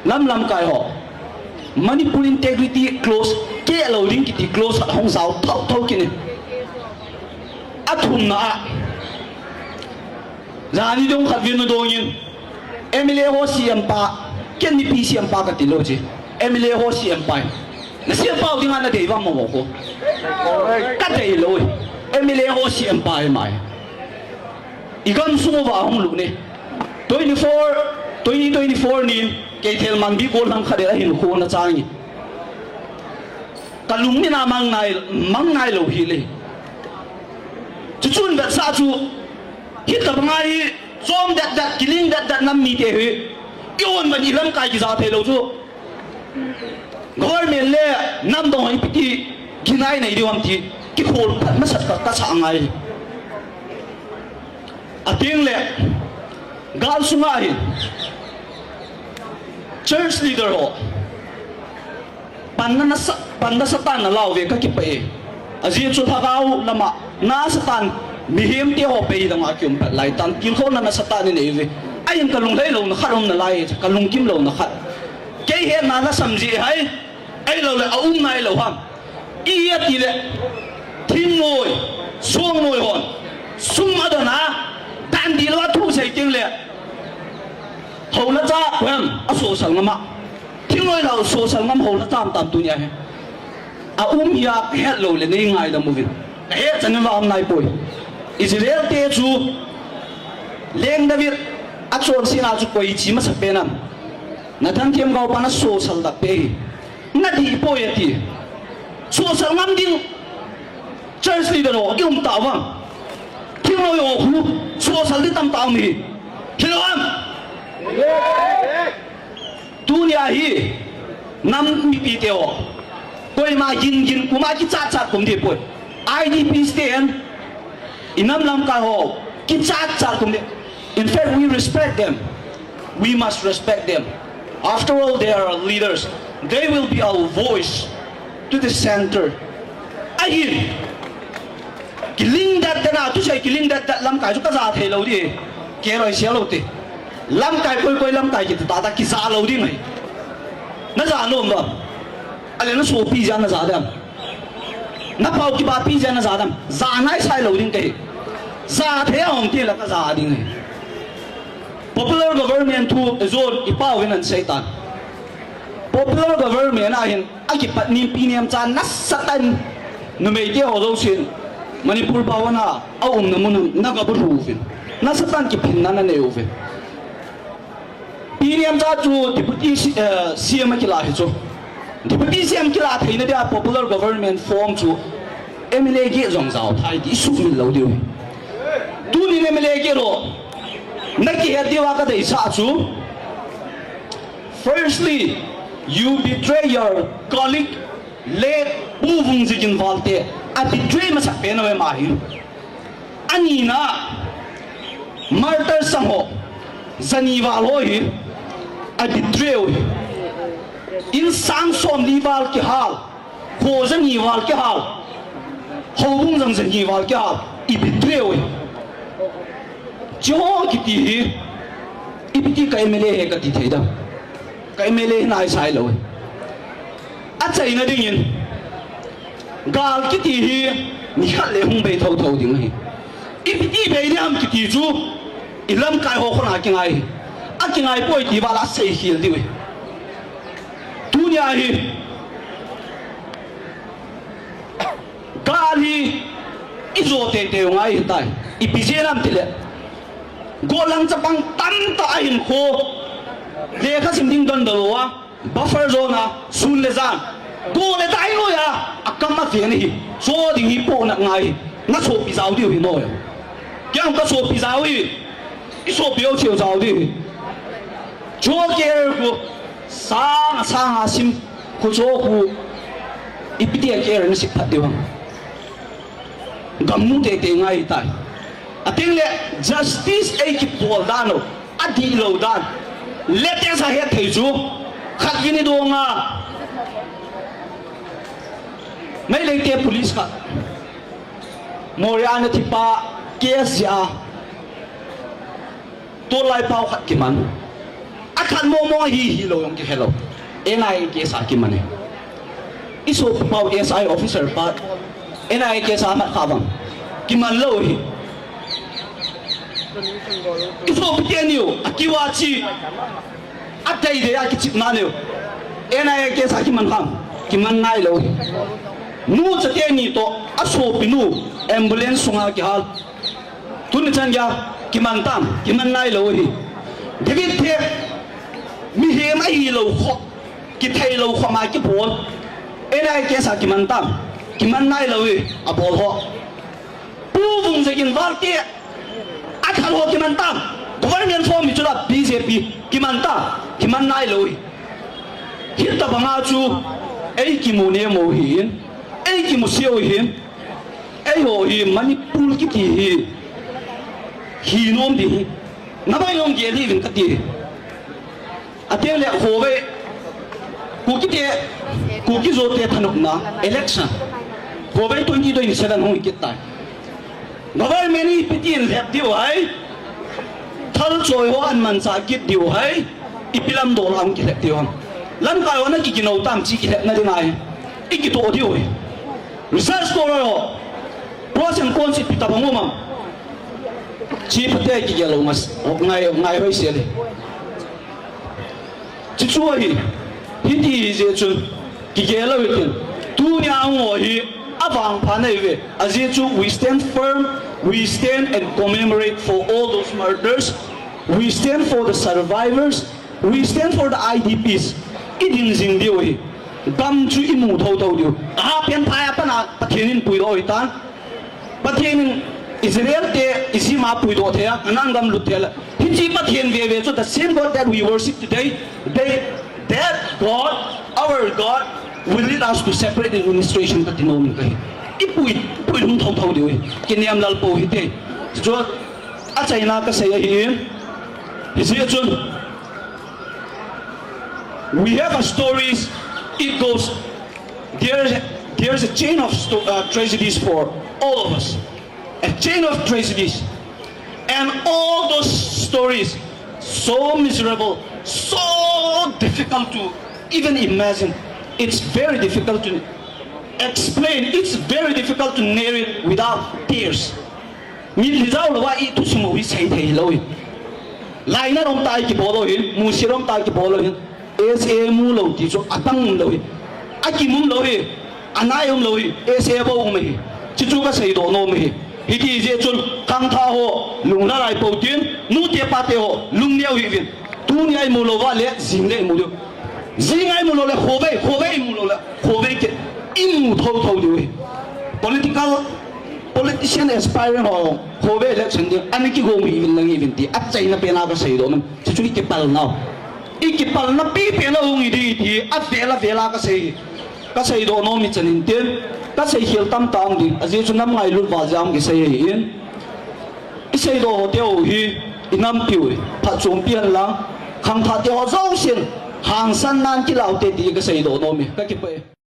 lam kai ho Manipur integrity close ke loading kiti close hong sao thau kini athum na zani dong khat vin dongin emile ho siam pa ken ni pi siam pa ka tiloji emile ho siam pa na siam pa ding ana de wa mo ko ka de lo emile ho siam pa mai igam sumo wa hong lu ne 2024 ni ke thel man bi ko lang khade hin ko na changi kalung ni na mang nai lo hi le chu chun da sa chu hit ka bangai som that killing that nam mi te hi yon man ilam kai ki za the lo chu government le nam dong hi piti ginai nei diwam ti ki khol ma sat ka cha ngai ating le gal sunga hi church leader ho panna satan na law ve ka ki pe aji chu thagau lama na satan mihim te ho pe dang akyum lai tan kin kho na satan ni ve ayin kalung lai lo na kharom na lai kalung kim lo na khat ke he na na samji hai ai lo le aum nai lo ham i ya ti le thim ngoi suang ngoi hon sum adana tan di lo thu sei ting le hầu nó cha quen à số sang ngắm thiếu nói là số sang ngắm hầu nó tam tam tu nhỉ à ya hết lâu lên đây ngay đó mua việc hết cho nên vào hôm nay bồi Israel te chu leng David à chọn xin à chu quay chỉ mà sắp bên nam na thằng kiếm gạo pan số sang đặc biệt na đi bồi thì số sang ngắm đinh church leader đó yêu tao vâng thiếu nói ô khu số sang đi tam tao mi thiếu không dunia hi nam mi pi teo koi ma yin kuma ki cha kum de poi IDP stand inam lam ka ho ki cha kum de in fact we respect them we must respect them after all they are our leaders they will be our voice to the center ai killing that na tu sai killing that lam ka chu ka za the lo di ke roi sia lo te lam kai koi lam kai ki ta ki za lo ding ai na za lo ma ale na so pi ja na za dam na pau ki ba pi ja na za dam za nai sai lo ding kai za the hong ti la ka za ding ai popular government thu zone ipa win an satan popular government a hin a ki pat ni pi niam chan na satan no me ti ho do sin manipur bawana a na mun na ga bu ru fin na satan ki phin na ne u fin Piriam cha chu deputy CM ki la hi chu deputy CM ki la theina dia popular government form chu MLA ge jong zao thai di su mi lo diu tu ni MLA ge ro na ki he diwa ka dei sa chu firstly you betray your colleague let bu vung jin valte a betray ma sak pe na ma hi ani na murder sang ho zani wa lo hi a betray in sang som liwal ki hal kho zani wal ki hal hobung jang zani wal ki hal I betray jo ki ti I biti kai mele he ka ti theida kai mele nai sai lo a chai na ding in gal ki ti hi ni khat le hung be thau thau ding hi I biti be ni am ki ti chu ilam kai ho khona ki ngai aki ngai poi ti wala sei hil diwe dunia hi gali izo te ngai tai ipijeram tile golang chapang tam ta in kho le kha simding don dowa buffer zone sun le zan go le dai lo ya akam ma fe ni so ding hi po na ngai na so pi zau diu hi no ya kyang ka so pi zau hi iso biao chiu zau di jo ger ku sang sim ku zo ku ipiti ger ni sik phat diwa gamu te ngai tai ating le justice ai ki pol dano adi lo dan lete sa he thei chu khat gini do nga mai le te police ka moriana thipa case ya to lai pau khat ki man akan mo hi lo yung ki hello NIA ke sa ki mane iso pau SI officer pa NIA ke sa ma khabang ki man lo hi iso pienio akiwa chi atai de ya ki chip na leo NIA ke sa ki man kham ki man nai lo hi nu chate ni to aso pinu ambulance sunga ki hal tun chan ya ki man tam ki man nai lo hi david the mi he mai hi lo kho ki thai lo kho ma ki bol NIA ke sa ki man tam ki man nai lo hi a bol ho pu vung se kin wal te a khal ho ki man tam government form mi chula BJP ki man ta ki man nai lo hi hit ta banga chu ei ki mu ne mo hin ei ki mu siêu hin ei ho hi manipur ki ti hi nom di na ba yong ge li vin ka ti ate le ho ve ku ki zo te thanuk na election ho ve 2027 hong ki ta government ni pitin lep di wai thal choi ho an man sa ki di wai ipilam do lam ki lep di hon lan ka wana ki no tam chi ki lep na di nai iki to di wai research scholar ho pros and cons pita bangoma chief te ki gelo mas ngai hoi se le chi chu hi ti je chu ki gelo witin tu nya ngo hi avang pa nei we aje chu we stand firm we stand and commemorate for all those murders we stand for the survivors we stand for the IDPs idin jing di hi gam chu imu thau thau diu a pen phaya pana pathianin pui ro itan pathianin Israel te isi ma pui do the anang gam lu thela hiji pathian ve so the same God that we worship today that God our God will lead us to separate the administration ka tinom kai ipui lum thau thau diu kiniam lal po hi te jo a China ka say hi isi chun we have a stories it goes there's a chain of tragedies for all of us a chain of tragedies and all those stories so miserable so difficult to even imagine it's very difficult to explain it's very difficult to narrate without tears mi lizau lo wa I tu sumo wi sei thei lo lai na rom tai ki bolo hin mu sirom tai ki bolo hin SA mu lo ti so atang lo hi aki mum lo hi anai um lo hi SA bo um hi chi chu ka sei do no mi hi ti je chun kang tha ho lung na lai po tin nu te pa te ho lung neu hi vin tu ni ai mu lo wa le jing le mu do jing ai mu lo le ho bei mu lo le ho bei ke im mu thau thau di politician aspiring ho bei election di ani ki go mi vin lang hi vin ti at chai na pe na ka sei do man chi chu ki pal na ikipal na pi pe na ung idi thi a vela ka sei do no mi chanin ten ka sei hil tam tam di aje chu nam ngai lu wa jam ki sei hin I sei do hotel hi inam piu pha chung pian lang khang tha te ho zau sin hang san nan ki lau te ti ka sei do no mi ka ki pe